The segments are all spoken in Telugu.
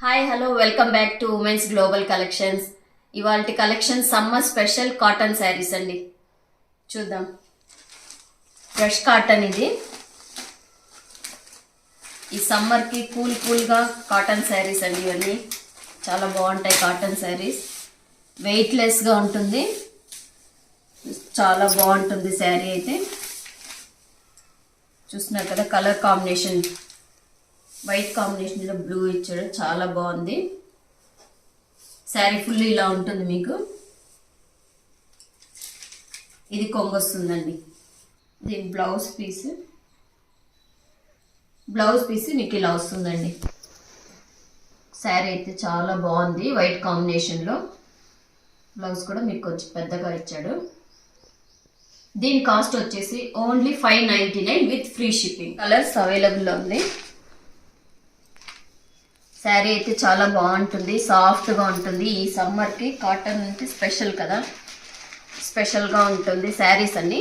Hi hello welcome back to women's global collections. ఇవాల్టి collection summer special cotton sarees అండి. చూద్దాం. ఫ్రెష్ కాటన్ ఇది. ఈ సమ్మర్కి కూల్గా కాటన్ శారీస్ అండి. ఇవన్నీ చాలా బాగుంటాయి. కాటన్ శారీస్ వెయిట్లెస్గా ఉంటుంది. చాలా బాగుంటుంది శారీ అయితే. చూస్తున్నారు కదా, కలర్ కాంబినేషన్ వైట్ కాంబినేషన్లో బ్లూ ఇచ్చాడు, చాలా బాగుంది. శారీ ఫుల్ ఇలా ఉంటుంది మీకు. ఇది కొంగు వస్తుందండి. దీని బ్లౌజ్ పీస్ మీకు ఇలా వస్తుందండి. శారీ అయితే చాలా బాగుంది, వైట్ కాంబినేషన్లో. బ్లౌజ్ కూడా మీకు కొంచెం పెద్దగా ఇచ్చాడు. దీని కాస్ట్ వచ్చేసి only 599 with free shipping. Colours అవైలబుల్లో ఉంది. శారీ అయితే చాలా బాగుంటుంది, సాఫ్ట్గా ఉంటుంది. ఈ సమ్మర్కి కాటన్ అంటే స్పెషల్ కదా, స్పెషల్గా ఉంటుంది శారీస్ అన్ని.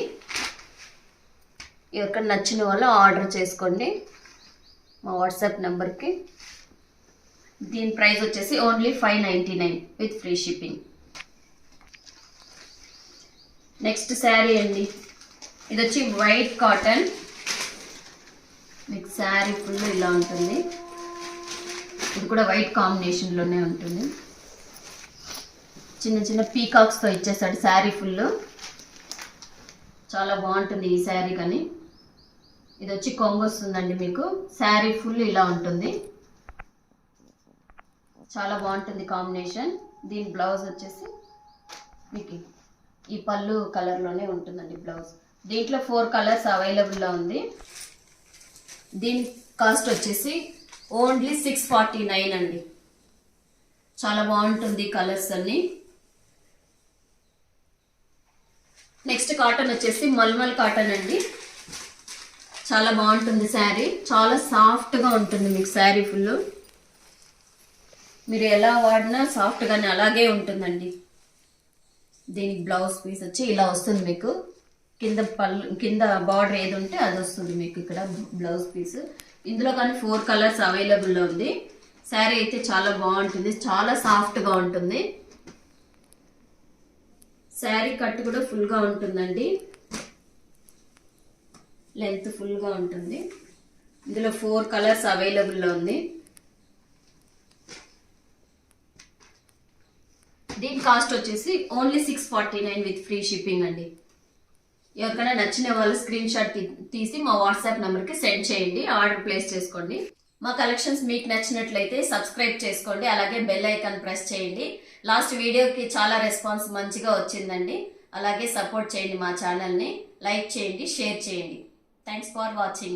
ఎవరికైనా నచ్చిన వాళ్ళు ఆర్డర్ చేసుకోండి మా వాట్సాప్ నెంబర్కి. దీని ప్రైస్ వచ్చేసి only 599 with free shipping. Next sari అండి. ఇది వచ్చి వైట్ కాటన్. మీకు శారీ ఫుల్ ఇలా ఉంటుంది. ఇది కూడా వైట్ కాంబినేషన్లోనే ఉంటుంది. చిన్న చిన్న పీకాక్స్తో ఇచ్చేసాడు శారీ ఫుల్. చాలా బాగుంటుంది ఈ శారీ. కానీ ఇది వచ్చి కొంగు వస్తుందండి మీకు. శారీ ఫుల్ ఇలా ఉంటుంది, చాలా బాగుంటుంది కాంబినేషన్. దీని బ్లౌజ్ వచ్చేసి మీకు ఈ పళ్ళు కలర్లోనే ఉంటుందండి బ్లౌజ్. దీంట్లో 4 కలర్స్ అవైలబుల్లో ఉంది. దీని కాస్ట్ వచ్చేసి ఓన్లీ 649 అండి. చాలా బాగుంటుంది కలర్స్ అన్ని. నెక్స్ట్ కాటన్ వచ్చేసి మల్మల్ కాటన్ అండి. చాలా బాగుంటుంది శారీ, చాలా సాఫ్ట్గా ఉంటుంది మీకు. శారీ ఫుల్ మీరు ఎలా వాడినా సాఫ్ట్గానే అలాగే ఉంటుందండి. దీనికి బ్లౌజ్ పీస్ వచ్చి ఇలా వస్తుంది మీకు. కింద బార్డర్ ఏది ఉంటే అది వస్తుంది మీకు ఇక్కడ బ్లౌజ్ పీస్. ఇందులో కానీ 4 కలర్స్ అవైలబుల్లో ఉంది. శారీ అయితే చాలా బాగుంటుంది, చాలా సాఫ్ట్గా ఉంటుంది. శారీ కట్ కూడా ఫుల్గా ఉంటుందండి, లెంత్ ఫుల్గా ఉంటుంది. ఇందులో 4 కలర్స్ అవైలబుల్లో ఉంది. దీని కాస్ట్ వచ్చేసి ఓన్లీ 649 విత్ ఫ్రీ షిప్పింగ్ అండి. ఎవరికైనా నచ్చిన వాళ్ళు స్క్రీన్ షాట్ తీసి మా వాట్సాప్ నెంబర్కి సెండ్ చేయండి, ఆర్డర్ ప్లేస్ చేసుకోండి. మా కలెక్షన్స్ మీకు నచ్చినట్లయితే సబ్స్క్రైబ్ చేసుకోండి, అలాగే బెల్ ఐకాన్ ప్రెస్ చేయండి. లాస్ట్ వీడియోకి చాలా రెస్పాన్స్ మంచిగా వచ్చిందండి. అలాగే సపోర్ట్ చేయండి మా ఛానల్ని. లైక్ చేయండి, షేర్ చేయండి. Thanks for watching.